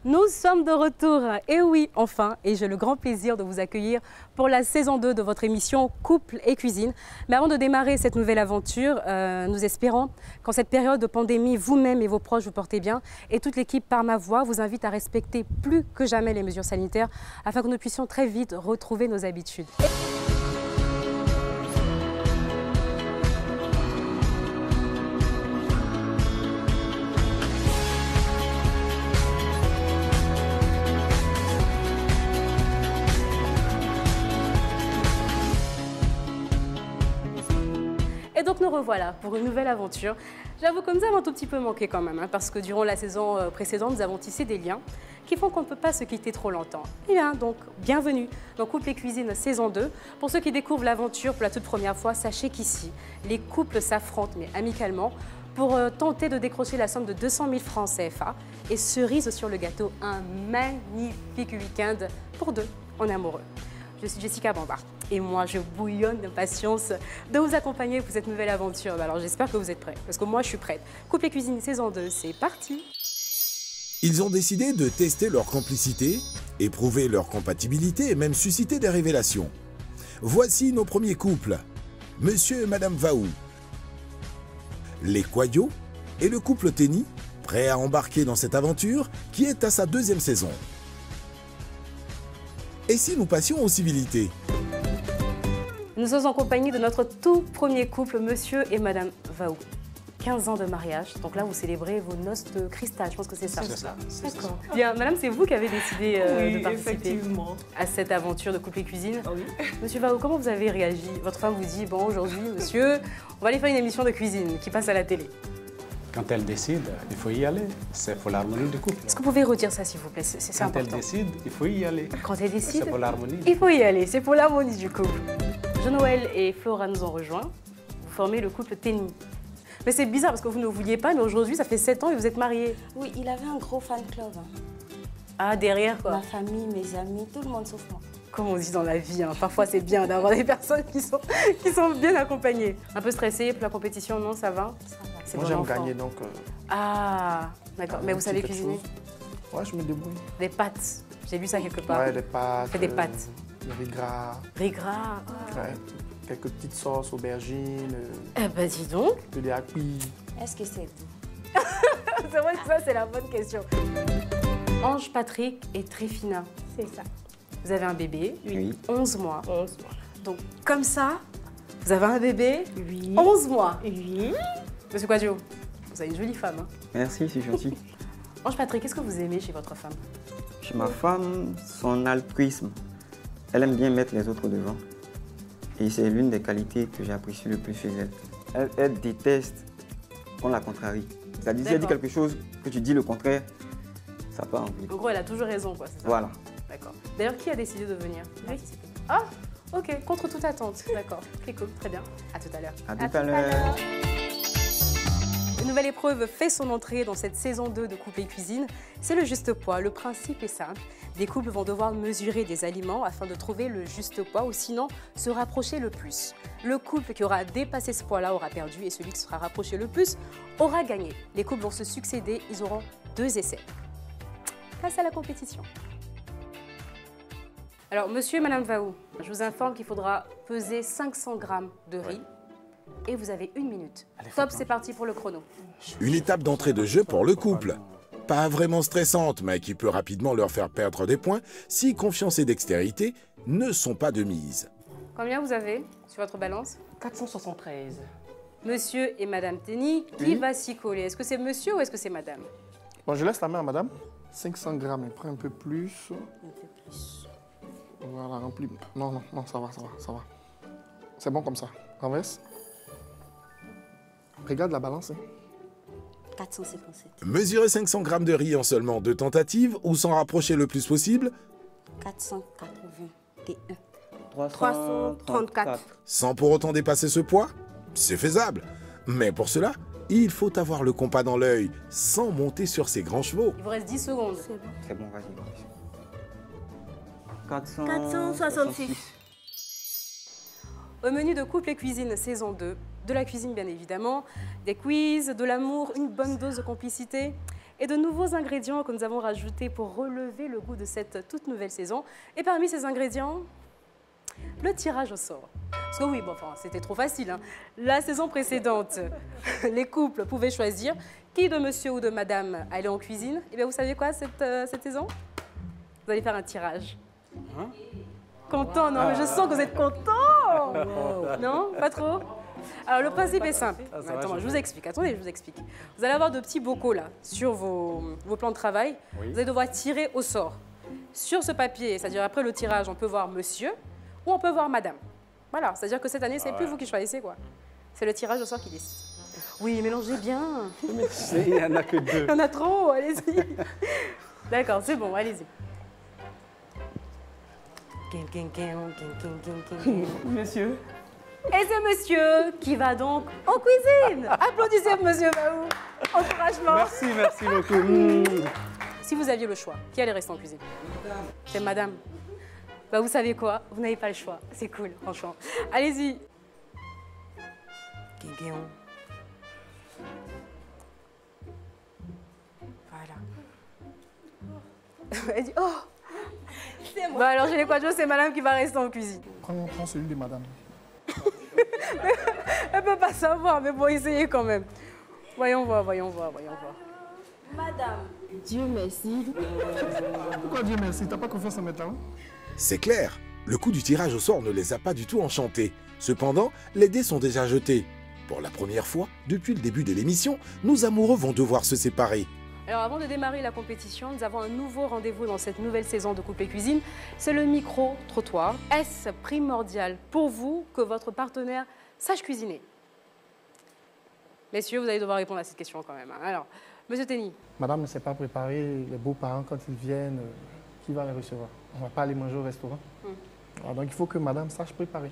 Nous sommes de retour, et oui, enfin, et j'ai le grand plaisir de vous accueillir pour la saison 2 de votre émission Couple et Cuisine. Mais avant de démarrer cette nouvelle aventure, nous espérons qu'en cette période de pandémie, vous-même et vos proches vous portez bien, et toute l'équipe Par ma voix vous invite à respecter plus que jamais les mesures sanitaires afin que nous puissions très vite retrouver nos habitudes. Et donc nous revoilà pour une nouvelle aventure. J'avoue que nous avons un tout petit peu manqué quand même, parce que durant la saison précédente, nous avons tissé des liens qui font qu'on ne peut pas se quitter trop longtemps. Et bien donc, bienvenue dans Couple et Cuisine saison 2. Pour ceux qui découvrent l'aventure pour la toute première fois, sachez qu'ici, les couples s'affrontent, mais amicalement, pour tenter de décrocher la somme de 200 000 francs CFA. Et cerise sur le gâteau, un magnifique week-end pour deux en amoureux. Je suis Jessica Bamba et moi je bouillonne d'impatience de vous accompagner pour cette nouvelle aventure. Alors j'espère que vous êtes prêts, parce que moi je suis prête. Couple et Cuisine saison 2, c'est parti. Ils ont décidé de tester leur complicité, éprouver leur compatibilité et même susciter des révélations. Voici nos premiers couples, Monsieur et Madame Vaou, les Coyot et le couple Tenny, prêts à embarquer dans cette aventure qui est à sa deuxième saison. Et si nous passions aux civilités? Nous sommes en compagnie de notre tout premier couple, Monsieur et Madame Vaou. 15 ans de mariage, donc là vous célébrez vos noces de cristal, je pense que c'est ça. C'est ça. D'accord. Bien, Madame, c'est vous qui avez décidé Oui, de participer effectivement. à cette aventure de couple et cuisine. Ah oui. Monsieur Vaou, comment vous avez réagi? Votre femme vous dit, bon aujourd'hui, monsieur, on va aller faire une émission de cuisine qui passe à la télé. Quand elle décide, il faut y aller. C'est pour l'harmonie du couple. Est-ce que vous pouvez redire ça, s'il vous plaît? C'est Quand important. elle décide, il faut y aller. Quand elle décide, C'est pour l'harmonie. il faut y aller. C'est pour l'harmonie du couple. Jean-Noël et Flora nous ont rejoints. Vous formez le couple Tenny. Mais c'est bizarre parce que vous ne vouliez pas, mais aujourd'hui, ça fait 7 ans et vous êtes mariés. Oui, il avait un gros fan club. Ah, derrière quoi. Ma famille, mes amis, tout le monde sauf moi. Comme on dit dans la vie, parfois c'est bien d'avoir des personnes qui sont bien accompagnées. Un peu stressé pour la compétition, non? Ça va? Ça va. C'est Moi bon j'aime enfant. gagner donc. Ah, d'accord. Mais vous savez quelque cuisiner? chose. Ouais, je me débrouille. Des pâtes. J'ai lu ça quelque part. Ouais, des pâtes. Faites des pâtes. Le riz gras. Riz gras. Ouais. Quelques petites sauces, aubergines, Eh ben dis donc. de l'aqui. Est-ce que c'est vous? C'est vrai que ça, c'est la bonne question. Ange, Patrick et Tréfina. C'est ça. Vous avez un bébé, Oui. 11 mois. 11 mois. Donc, comme ça, vous avez un bébé, Oui. 11 mois. Oui. Monsieur Quadio, vous avez une jolie femme. Hein. Merci, c'est gentil. Ange, Patrick, qu'est-ce que vous aimez chez votre femme? Chez ma femme, son altruisme. Elle aime bien mettre les autres devant. Et c'est l'une des qualités que j'apprécie le plus chez elle. Elle déteste qu'on la contrarie. C'est-à-dire, si elle dit D'accord. quelque chose, que tu dis le contraire, ça part en vrille. En gros, elle a toujours raison, quoi, c'est ça? Voilà. D'accord. D'ailleurs, qui a décidé de venir participer? Ah, ok, contre toute attente. D'accord. Ok, cool, très bien. À tout à l'heure. À tout à l'heure. Une nouvelle épreuve fait son entrée dans cette saison 2 de Couple et Cuisine. C'est le juste poids. Le principe est simple. Des couples vont devoir mesurer des aliments afin de trouver le juste poids ou sinon se rapprocher le plus. Le couple qui aura dépassé ce poids-là aura perdu et celui qui sera rapproché le plus aura gagné. Les couples vont se succéder. Ils auront 2 essais. Place à la compétition. Alors, monsieur et madame Vaou, je vous informe qu'il faudra peser 500 grammes de riz. Et vous avez 1 minute. Top, c'est parti pour le chrono. Une étape d'entrée de jeu pour le couple. Pas vraiment stressante, mais qui peut rapidement leur faire perdre des points si confiance et dextérité ne sont pas de mise. Combien vous avez sur votre balance? 473. Monsieur et madame Tenny, qui va s'y coller? Est-ce que c'est monsieur ou est-ce que c'est madame? Bon, je laisse la main à madame. 500 grammes, elle prend un peu plus. Un peu plus. Voilà, rempli. Non, non, non, ça va, ça va, ça va. C'est bon comme ça. Renverse. Regarde la balance. Hein. 457. Mesurer 500 grammes de riz en seulement 2 tentatives ou s'en rapprocher le plus possible 481. 334. sans pour autant dépasser ce poids? C'est faisable. Mais pour cela, il faut avoir le compas dans l'œil sans monter sur ses grands chevaux. Il vous reste 10 secondes. C'est bon. C'est bon, vas-y. 466. Au menu de Couple et Cuisine saison 2, de la cuisine bien évidemment, des quiz, de l'amour, une bonne dose de complicité. et de nouveaux ingrédients que nous avons rajoutés pour relever le goût de cette toute nouvelle saison. Et parmi ces ingrédients, le tirage au sort. Parce que oui, bon, enfin, c'était trop facile, hein. La saison précédente, les couples pouvaient choisir qui de monsieur ou de madame allait en cuisine. Et bien vous savez quoi cette saison? Vous allez faire un tirage. Hein? Content, non? Mais je sens que vous êtes content. Non? Pas trop? Alors le principe est simple. Attends, je vous explique. Attendez, je vous explique. Vous allez avoir de petits bocaux là sur vos plans de travail. Oui. Vous allez devoir tirer au sort. Sur ce papier, c'est-à-dire après le tirage, on peut voir monsieur ou on peut voir madame. Voilà, c'est-à-dire que cette année, c'est plus vous qui choisissez quoi. C'est le tirage au sort qui décide. Oui, mélangez bien. Mais tu sais, il n'y en a que deux. Il y en a trop, allez-y. D'accord, c'est bon, allez-y. Monsieur. Et c'est monsieur qui va donc en cuisine. Applaudissez monsieur Baou. Encouragement. Merci, merci beaucoup. Si vous aviez le choix, qui allait rester en cuisine? C'est madame. Bah vous savez quoi? Vous n'avez pas le choix. C'est cool, franchement. Allez-y. Voilà. Elle dit, oh, c'est moi. Bah alors, j'ai les quadros, c'est madame qui va rester en cuisine. Prends celui de madame. Elle peut pas savoir, mais bon, essayez quand même. Voyons voir. Madame, Dieu merci. Pourquoi Dieu merci? T'as pas confiance en mes talents? C'est clair, le coup du tirage au sort ne les a pas du tout enchantés. Cependant, les dés sont déjà jetés. Pour la première fois, depuis le début de l'émission, nos amoureux vont devoir se séparer. Alors avant de démarrer la compétition, nous avons un nouveau rendez-vous dans cette nouvelle saison de Coupe et Cuisine. C'est le micro-trottoir. Est-ce primordial pour vous que votre partenaire sache cuisiner? Messieurs, vous allez devoir répondre à cette question quand même. Alors, monsieur Tenny. Madame ne sait pas préparer les beaux-parents quand ils viennent. Qui va les recevoir? On ne va pas aller manger au restaurant. Alors, donc il faut que madame sache préparer.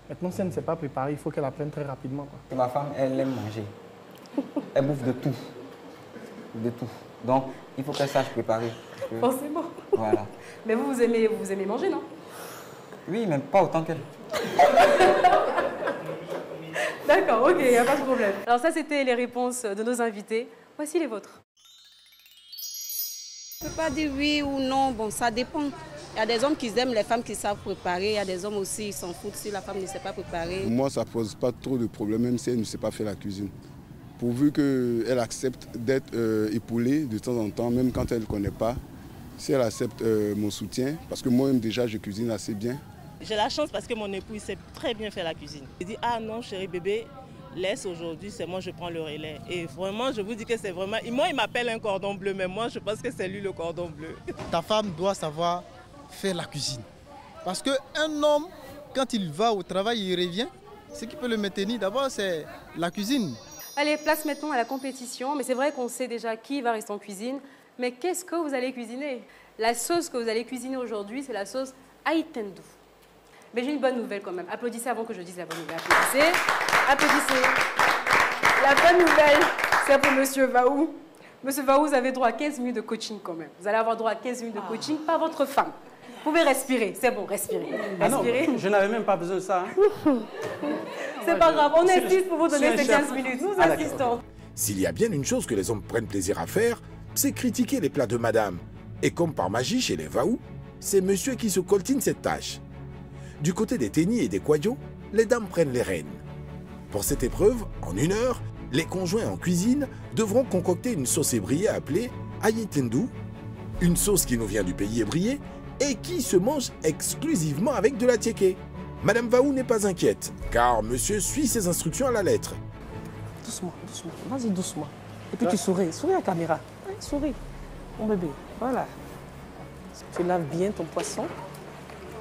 Maintenant, si elle ne sait pas préparer, il faut qu'elle apprenne très rapidement, quoi. Ma femme, elle aime manger. Elle bouffe de tout. De tout. Donc, il faut qu'elle sache préparer. Forcément. Voilà. Mais vous aimez manger, non? Oui, mais pas autant qu'elle. D'accord, ok, il n'y a pas de problème. Alors ça, c'était les réponses de nos invités. Voici les vôtres. Je ne peux pas dire oui ou non, bon, ça dépend. Il y a des hommes qui aiment les femmes qui savent préparer, il y a des hommes aussi qui s'en foutent si la femme ne sait pas préparer. Moi, ça ne pose pas trop de problème, même si elle ne sait pas faire la cuisine. Pourvu qu'elle accepte d'être épaulée de temps en temps, même quand elle ne connaît pas. Si elle accepte mon soutien, parce que moi-même déjà, je cuisine assez bien. J'ai la chance parce que mon époux il sait très bien faire la cuisine. Il dit, ah non chérie bébé, laisse aujourd'hui, c'est moi je prends le relais. Et vraiment, je vous dis que c'est vraiment... Moi, il m'appelle un cordon bleu, mais moi, je pense que c'est lui le cordon bleu. Ta femme doit savoir faire la cuisine. Parce qu'un homme, quand il va au travail, il revient, ce qui peut le maintenir d'abord, c'est la cuisine. Allez, place maintenant à la compétition. Mais c'est vrai qu'on sait déjà qui va rester en cuisine. Mais qu'est-ce que vous allez cuisiner? La sauce que vous allez cuisiner aujourd'hui, c'est la sauce Aïtendou. Mais j'ai une bonne nouvelle quand même. Applaudissez avant que je dise la bonne nouvelle. Applaudissez. Applaudissez. La bonne nouvelle, c'est pour monsieur Vaou. Monsieur Vaou, vous avez droit à 15 minutes de coaching quand même. Vous allez avoir droit à 15 minutes de coaching par votre femme. Vous pouvez respirer. C'est bon, respirez. Ah non, Respirez. je n'avais même pas besoin de ça. Hein. C'est pas grave, on insiste pour vous donner ces 15 minutes. Nous insistons. S'il y a bien une chose que les hommes prennent plaisir à faire, c'est critiquer les plats de madame. Et comme par magie chez les Vaou, c'est monsieur qui se coltine cette tâche. Du côté des Tenny et des Kouadio, les dames prennent les rênes. Pour cette épreuve, en 1 heure, les conjoints en cuisine devront concocter une sauce ébriée appelée Aïtendou, une sauce qui nous vient du pays ébrié et qui se mange exclusivement avec de la tiéké. Madame Vaou n'est pas inquiète, car monsieur suit ses instructions à la lettre. Doucement, doucement, vas-y doucement. Et puis tu souris, souris à la caméra. Ouais, souris, mon bébé, voilà. Tu laves bien ton poisson,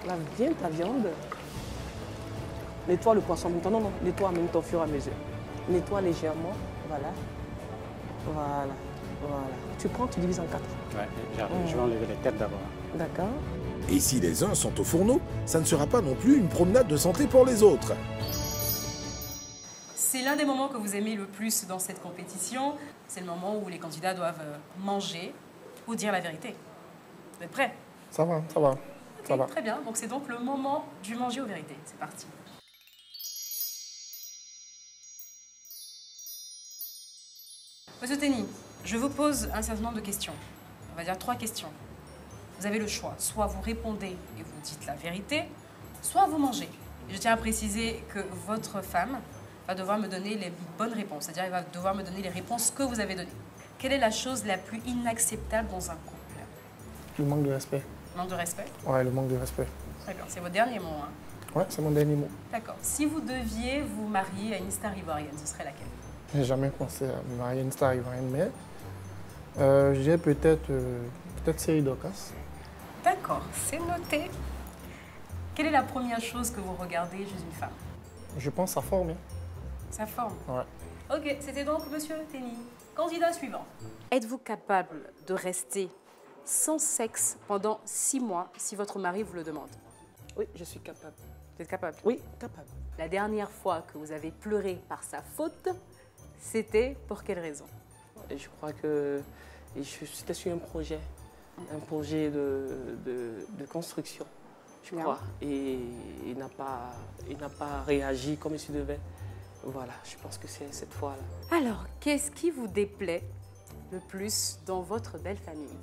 lave bien ta viande. Nettoie le poisson en même temps, non, nettoie en même temps au fur et à mesure. Nettoie légèrement, voilà. Voilà, voilà. Tu prends, tu divises en 4. Ouais, je vais enlever les têtes d'abord. D'accord. Et si les uns sont au fourneau, ça ne sera pas non plus une promenade de santé pour les autres. C'est l'un des moments que vous aimez le plus dans cette compétition. C'est le moment où les candidats doivent manger ou dire la vérité. Vous êtes prêts? Ça va, ça va. Ça Ok, va. très bien. Donc c'est donc le moment du manger aux vérités. C'est parti. Monsieur Tenny, Je vous pose un certain nombre de questions. On va dire 3 questions. Vous avez le choix. Soit vous répondez et vous dites la vérité, soit vous mangez. Je tiens à préciser que votre femme va devoir me donner les bonnes réponses. C'est-à-dire elle va devoir me donner les réponses que vous avez données. Quelle est la chose la plus inacceptable dans un couple? Le manque de respect. Manque de respect? Ouais, le manque de respect. D'accord, c'est votre dernier mot. Hein? Ouais, c'est mon dernier mot. D'accord. Si vous deviez vous marier à une star ivoirienne, ce serait laquelle? Je n'ai jamais pensé à me marier à une star ivoirienne, mais je dirais peut-être Série Dorcas. D'accord, c'est noté. Quelle est la première chose que vous regardez chez une femme? Je pense sa forme. Hein. Sa forme? Ouais. Ok, c'était donc Monsieur Tenny. Candidat suivant. Êtes-vous capable de rester sans sexe pendant 6 mois si votre mari vous le demande? Oui, je suis capable. Vous êtes capable? Oui, capable. La dernière fois que vous avez pleuré par sa faute, c'était pour quelle raison? Je crois que c'était sur un projet de construction, je crois. Et il n'a pas réagi comme il se devait. Voilà, je pense que c'est cette fois-là. Alors, qu'est-ce qui vous déplaît le plus dans votre belle famille?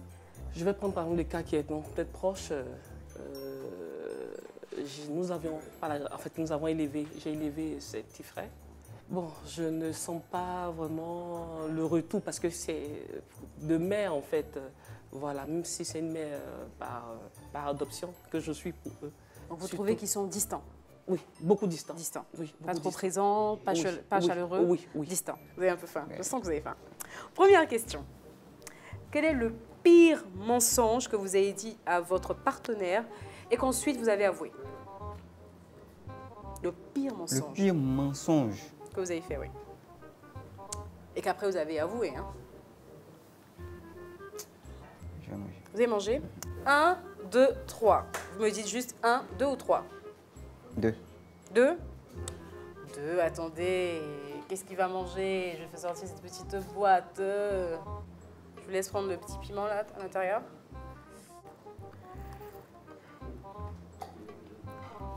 Je vais prendre par exemple le cas qui est peut-être proche. Nous avons élevé, j'ai élevé ses petits frères. Bon, je ne sens pas vraiment le retour parce que c'est de mère en fait. Voilà, même si c'est une mère par adoption que je suis pour eux. Donc vous trouvez qu'ils sont distants? Oui, beaucoup distants. Distants. Oui, pas trop présents, pas chaleureux? Oui. Distants. Vous avez un peu faim. Je sens que vous avez faim. Première question. Quel est le pire mensonge que vous avez dit à votre partenaire et qu'ensuite vous avez avoué? Le pire mensonge. Le pire mensonge. Que vous avez fait, oui. Et qu'après vous avez avoué. Hein. Je vais manger. Vous avez mangé? 1, 2, 3. Vous me dites juste 1, 2 ou 3? 2. 2? 2, attendez. Qu'est-ce qu'il va manger? Je fais sortir cette petite boîte. Je vous laisse prendre le petit piment là, à l'intérieur.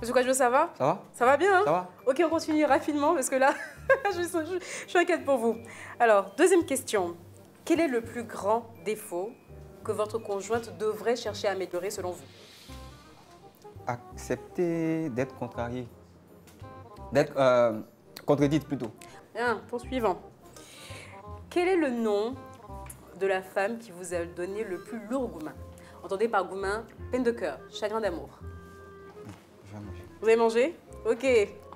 Monsieur Quadjo, ça va? Ça va? Ça va bien, hein? Ça va. Ok, on continue rapidement parce que là, je suis inquiète pour vous. Alors, deuxième question. Quel est le plus grand défaut que votre conjointe devrait chercher à améliorer selon vous? Accepter d'être contrarié. D'être contredite plutôt. Bien, poursuivant. Quel est le nom de la femme qui vous a donné le plus lourd gourmand? Entendez par gourmand, peine de cœur, chagrin d'amour. Je vais manger. Vous avez mangé? Ok.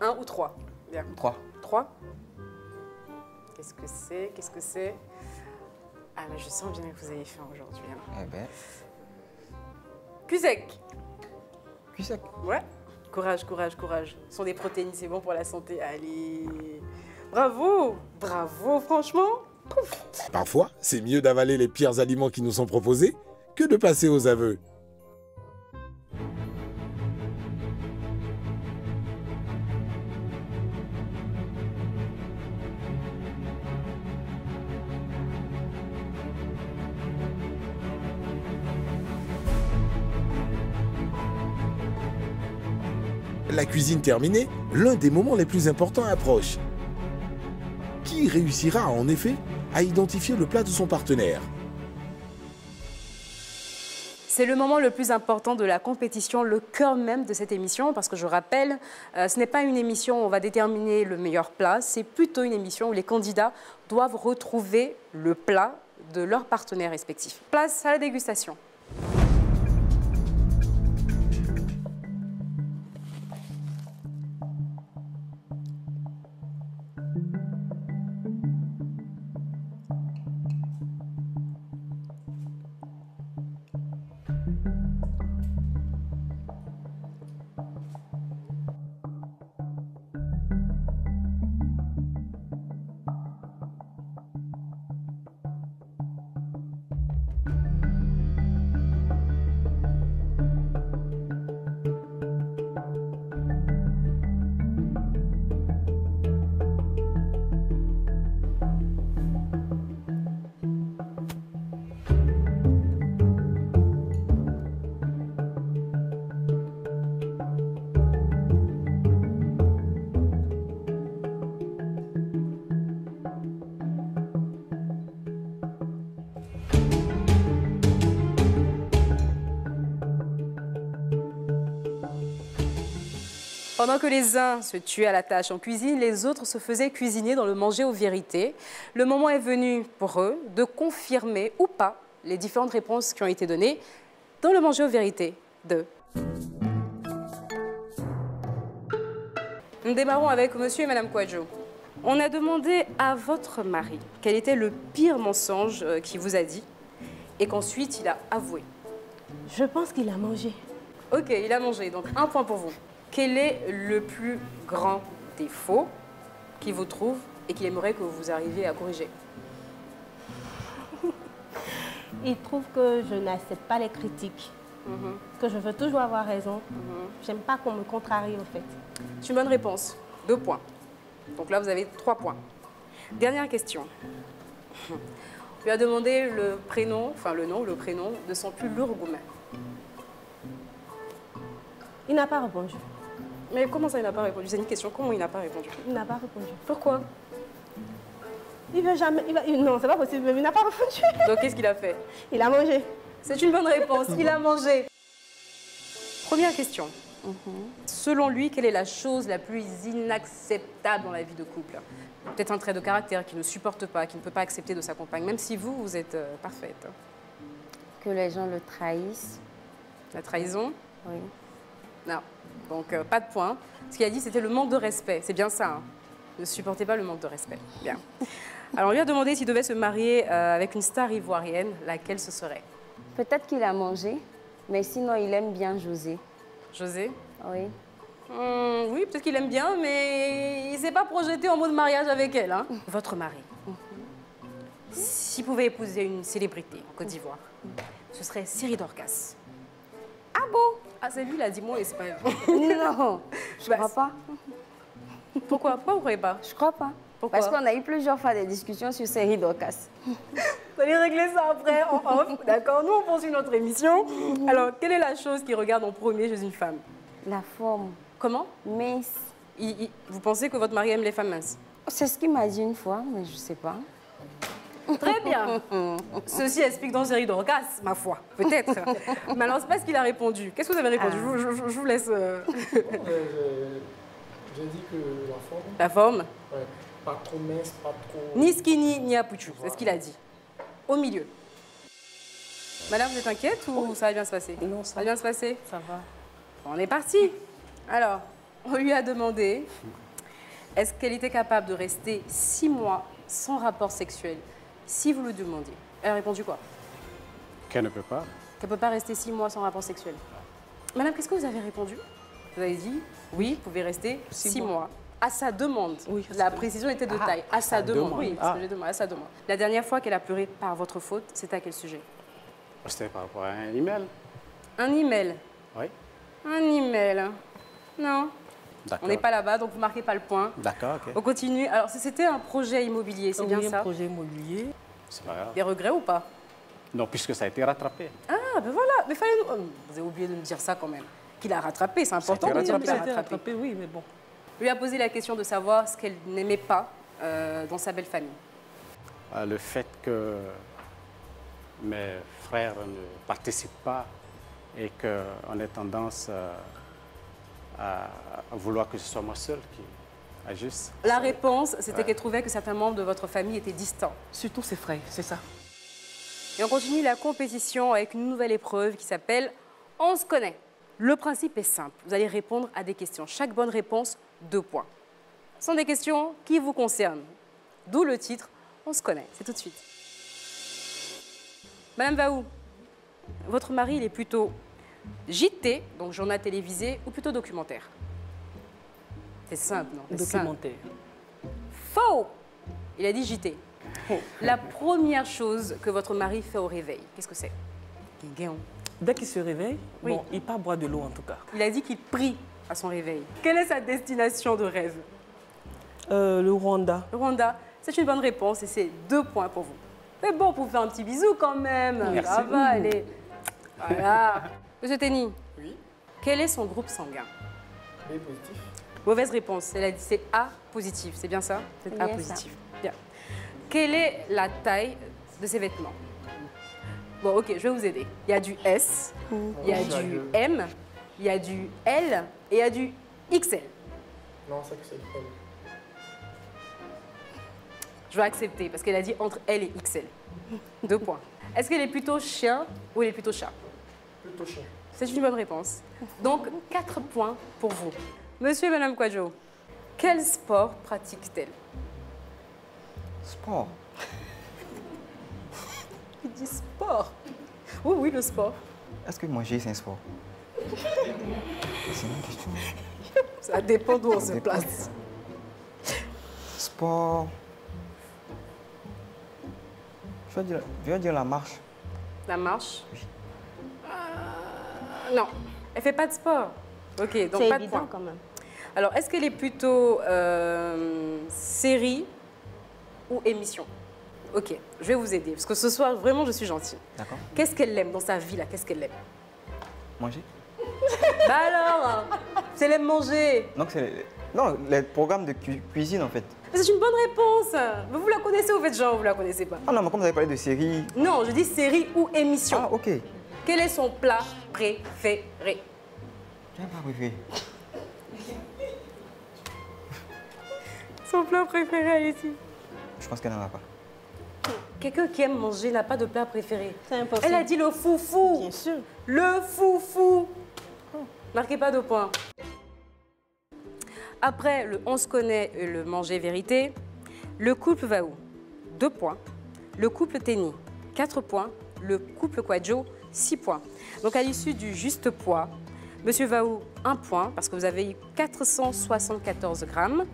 1 ou 3? Bien. 3. 3? Qu'est-ce que c'est? Qu'est-ce que c'est? Ah, mais je sens bien que vous avez faim aujourd'hui. Hein. Eh ben. Cul sec. Cul sec. Ouais. Courage, courage, courage. Ce sont des protéines, c'est bon pour la santé. Allez. Bravo. Bravo, franchement. Pouf. Parfois, c'est mieux d'avaler les pires aliments qui nous sont proposés que de passer aux aveux. La cuisine terminée, l'un des moments les plus importants approche. Qui réussira en effet à identifier le plat de son partenaire? C'est le moment le plus important de la compétition, le cœur même de cette émission, parce que je rappelle, ce n'est pas une émission où on va déterminer le meilleur plat, c'est plutôt une émission où les candidats doivent retrouver le plat de leur partenaire respectif. Place à la dégustation. Pendant que les uns se tuaient à la tâche en cuisine, les autres se faisaient cuisiner dans le manger aux vérités. Le moment est venu pour eux de confirmer ou pas les différentes réponses qui ont été données dans le manger aux vérités de... Nous démarrons avec monsieur et madame Kouadjo. On a demandé à votre mari quel était le pire mensonge qu'il vous a dit et qu'ensuite il a avoué. Je pense qu'il a mangé. Ok, il a mangé, donc 1 point pour vous. Quel est le plus grand défaut qu'il vous trouve et qu'il aimerait que vous arriviez à corriger? Il trouve que je n'accepte pas les critiques, que je veux toujours avoir raison. J'aime pas qu'on me contrarie au fait. C'est une bonne réponse, 2 points. Donc là, vous avez 3 points. Dernière question. On lui a demandé le prénom, enfin le nom, le prénom de son plus lourd gourmet. Il n'a pas répondu. Mais comment ça, il n'a pas répondu? C'est une question, comment il n'a pas répondu? Il n'a pas répondu. Pourquoi? Il veut jamais... non, c'est pas possible, il n'a pas répondu. Donc qu'est-ce qu'il a fait? Il a mangé. C'est une bonne réponse, il a mangé. Première question. Selon lui, quelle est la chose la plus inacceptable dans la vie de couple? Peut-être un trait de caractère qu'il ne supporte pas, qu'il ne peut pas accepter de sa compagne, même si vous, vous êtes parfaite. Que les gens le trahissent. La trahison? Oui. Non. Donc, pas de point. Ce qu'il a dit, c'était le manque de respect. C'est bien ça, hein? Ne supportez pas le manque de respect. Bien. Alors, on lui a demandé s'il devait se marier avec une star ivoirienne, laquelle ce serait? Peut-être qu'il a mangé, mais sinon, il aime bien José. José? Oui. Oui, peut-être qu'il aime bien, mais il ne s'est pas projeté en mode mariage avec elle. Hein? Votre mari, s'il pouvait épouser une célébrité en Côte d'Ivoire, ce serait Siri Dorcas. Ah bon? Ah, c'est lui, il a dit moi et c'est pas elle. Non, je ne crois pas. Pourquoi? Pourquoi vous ne croyez pas? Je ne crois pas. Pourquoi? Parce qu'on a eu plusieurs fois des discussions sur Siri Dorcas. Vous allez régler ça après, en off, d'accord? Nous, on poursuit notre émission. Alors, quelle est la chose qu'il regarde en premier chez une femme? La forme. Comment? Mince. Vous pensez que votre mari aime les femmes minces? C'est ce qu'il m'a dit une fois, mais je ne sais pas. Très bien. Ceci explique dans Siri Dorcas, ma foi, peut-être. Mais alors, c'est pas ce qu'il a répondu. Qu'est-ce que vous avez répondu? Je vous laisse... J'ai dit que la forme... La forme? Ouais. Pas trop mince, pas trop... Ni skinny, ni apouchou, c'est ce qu'il a dit. Au milieu. Madame, vous êtes inquiète ou ça va bien se passer? Non, ça va bien se passer? Ça va. On est parti. Alors, on lui a demandé, est-ce qu'elle était capable de rester 6 mois sans rapport sexuel, si vous le demandiez? Elle a répondu quoi? Qu'elle ne peut pas. Qu'elle ne peut pas rester 6 mois sans rapport sexuel. Madame, qu'est-ce que vous avez répondu? Vous avez dit, oui, vous pouvez rester 6 mois. À sa demande. Oui, la précision était de taille. À sa demande. Oui, Ah. à sa demande. La dernière fois qu'elle a pleuré par votre faute, c'était à quel sujet? C'était par rapport à un email. Un email? Oui. Un email. Non. D'accord. On n'est pas là-bas, donc vous ne marquez pas le point. D'accord, ok. On continue. Alors, c'était un projet immobilier, c'est bien ça? Un projet immobilier. C'est pas grave. Des regrets ou pas? Non, puisque ça a été rattrapé. Ah, ben voilà. Mais fallait... vous avez oublié de me dire ça quand même. Qu'il a rattrapé, c'est important de dire qu'il a rattrapé. Oui, mais bon. On lui a posé la question de savoir ce qu'elle n'aimait pas dans sa belle famille. Le fait que mes frères ne participent pas et qu'on ait tendance à vouloir que ce soit moi seul qui agisse. La réponse, c'était qu'elle trouvait que certains membres de votre famille étaient distants. Surtout ses frères, c'est ça. Et on continue la compétition avec une nouvelle épreuve qui s'appelle « On se connaît ». Le principe est simple. Vous allez répondre à des questions. Chaque bonne réponse, 2 points. Ce sont des questions qui vous concernent. D'où le titre « On se connaît ». C'est tout de suite. Madame Vaou, votre mari, il est plutôt JT, donc journal télévisé, ou plutôt documentaire? C'est simple, non? Documentaire. Faux! Il a dit JT. La première chose que votre mari fait au réveil, qu'est-ce que c'est? Dès qu'il se réveille, Oui. bon, il part boire de l'eau en tout cas. Il a dit qu'il prie à son réveil. Quelle est sa destination de rêve? Le Rwanda. Le Rwanda, c'est une bonne réponse et c'est 2 points pour vous. C'est bon pour vous faire un petit bisou quand même. Merci. Ça va, allez. Voilà. Monsieur Tenny, Oui. quel est son groupe sanguin? B positif. Mauvaise réponse. Elle a dit c'est A positif. C'est bien ça? C'est A Bien positif. Bien. Quelle est la taille de ses vêtements? Bon, ok, je vais vous aider. Il y a du S, il y a du M, il y a du L et il y a du XL. Non, c'est que c'est XL. Je vais accepter parce qu'elle a dit entre L et XL. 2 points. Est-ce qu'elle est plutôt chien ou elle est plutôt chat? Plutôt chien. C'est une bonne réponse. Donc, 4 points pour vous. Monsieur et Madame Kwadjo, quel sport pratique-t-elle? Sport. Il dit sport. Oui, oui, le sport. Est-ce que manger, c'est un sport? C'est une question. Ça dépend d'où on se place. Sport. Je vais dire la marche. La marche? Oui. Non, elle fait pas de sport. Ok, donc c'est pas de évident points. quand même. Alors, est-ce qu'elle est plutôt série ou émission? Ok, je vais vous aider, parce que ce soir, vraiment, je suis gentille. D'accord. Qu'est-ce qu'elle aime dans sa vie, là? Qu'est-ce qu'elle aime? Manger. Bah alors, c'est elle aime manger. Donc, c'est les programmes de cuisine, en fait. C'est une bonne réponse. Mais vous la connaissez au fait, Jean, ou vous la connaissez pas? Ah non, mais comme vous avez parlé de série... Non, je dis série ou émission. Ah, ok. Quel est son plat préféré? J'ai pas préféré. Son plat préféré, Alessi? Je pense qu'elle n'en a pas. Quelqu'un qui aime manger n'a pas de plat préféré. C'est impossible. Elle a dit le foufou. Bien sûr. Le foufou. Marquez pas de points. Après le on se connaît et le manger vérité, le couple Vaou, 2 points. Le couple Tenny, 4 points. Le couple Kwadjo, 6 points. Donc à l'issue du juste poids, Monsieur Vaou, 1 point, parce que vous avez eu 474 grammes.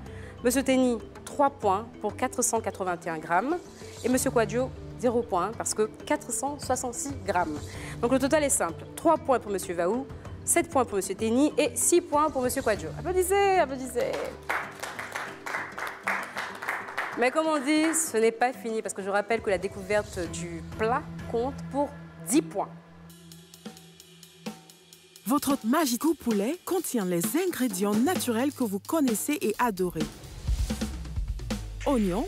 Monsieur Tenny, 3 points pour 481 grammes. Et Monsieur Kwadjo, 0 points, parce que 466 grammes. Donc le total est simple. 3 points pour Monsieur Vaou, 7 points pour Monsieur Tenny et 6 points pour Monsieur Kwadjo. Applaudissez, applaudissez. Mais comme on dit, ce n'est pas fini, parce que je rappelle que la découverte du plat compte pour 10 points. Votre hôte Magico Poulet contient les ingrédients naturels que vous connaissez et adorez. Oignons,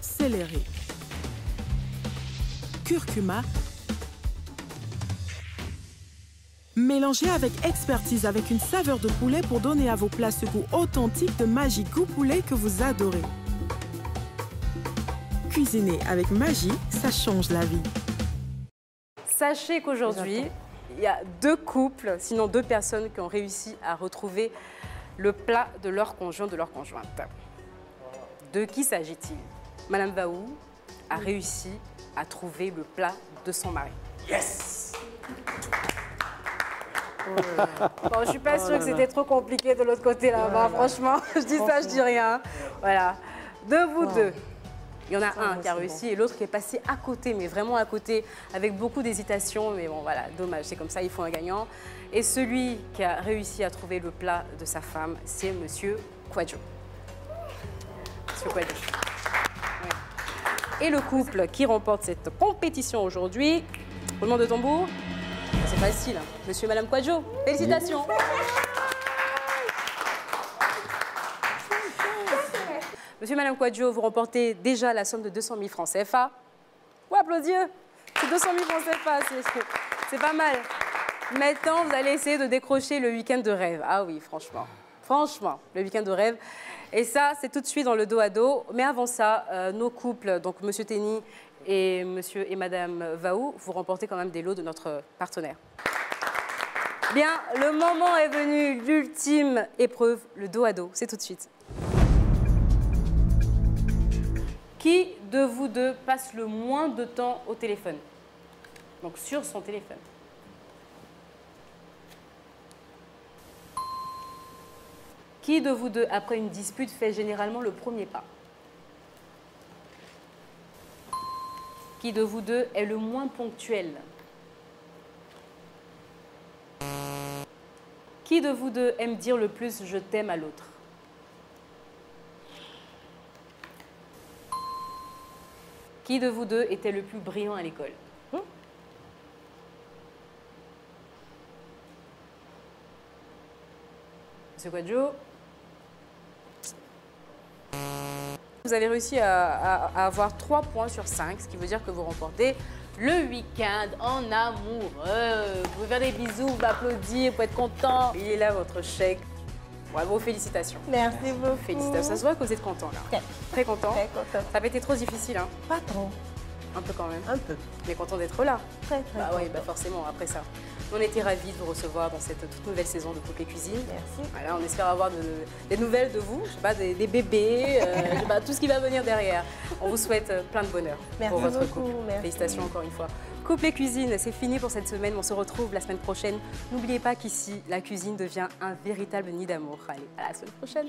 céleri, curcuma. Mélangez avec expertise avec une saveur de poulet pour donner à vos plats ce goût authentique de Magico Poulet que vous adorez. Cuisiner avec magie, ça change la vie. Sachez qu'aujourd'hui, il y a 2 couples, sinon 2 personnes qui ont réussi à retrouver le plat de leur conjoint, de leur conjointe. De qui s'agit-il? Madame Vaou a réussi à trouver le plat de son mari. Yes! Bon, je ne suis pas sûre que c'était trop compliqué de l'autre côté là-bas. Franchement, je dis ça, je dis rien. Voilà. De vous deux, il y en a un qui a réussi et l'autre qui est passé à côté, mais vraiment à côté, avec beaucoup d'hésitation. Mais bon, voilà, dommage, c'est comme ça, il faut un gagnant. Et celui qui a réussi à trouver le plat de sa femme, c'est Monsieur Kwadjo. Monsieur Kwadjo. Oui. Et le couple qui remporte cette compétition aujourd'hui, roulement de tambour. C'est facile, hein. Monsieur et Madame Kwadjo, félicitations. Monsieur et Madame Kwadjo, vous remportez déjà la somme de 200 000 francs CFA. Ouais, applaudir. C'est 200 000 francs CFA, c'est pas mal. Maintenant, vous allez essayer de décrocher le week-end de rêve. Ah oui, franchement. Franchement, le week-end de rêve. Et ça, c'est tout de suite dans le dos à dos. Mais avant ça, nos couples, donc Monsieur Tenny et Monsieur et Madame Vaou, vous remportez quand même des lots de notre partenaire. Bien, le moment est venu, l'ultime épreuve, le dos à dos. C'est tout de suite. Qui de vous deux passe le moins de temps au téléphone? Donc sur son téléphone. Qui de vous deux, après une dispute, fait généralement le premier pas? Qui de vous deux est le moins ponctuel? Qui de vous deux aime dire le plus « je t'aime » à l'autre? Qui de vous deux était le plus brillant à l'école? Monsieur Kwadjo? Vous avez réussi à avoir 3 points sur 5, ce qui veut dire que vous remportez le week-end en amoureux. Vous pouvez faire des bisous, vous pouvez applaudir, vous pouvez être content. Il est là, votre chèque. Bravo, félicitations. Merci beaucoup. Félicitations. Ça se voit que vous êtes content là. Très content. Très content. Ça n'a pas été trop difficile, hein? Pas trop. Un peu quand même. Un peu. Mais content d'être là. Très, très Bah oui, content. forcément, après ça. On était ravis de vous recevoir dans cette toute nouvelle saison de Coupe et Cuisine. Merci. Voilà, on espère avoir des nouvelles de vous, je sais pas, des bébés, je sais pas, tout ce qui va venir derrière. On vous souhaite plein de bonheur pour votre beaucoup, couple. merci. Félicitations encore une fois. Coupe et Cuisine, c'est fini pour cette semaine. On se retrouve la semaine prochaine. N'oubliez pas qu'ici, la cuisine devient un véritable nid d'amour. Allez, à la semaine prochaine.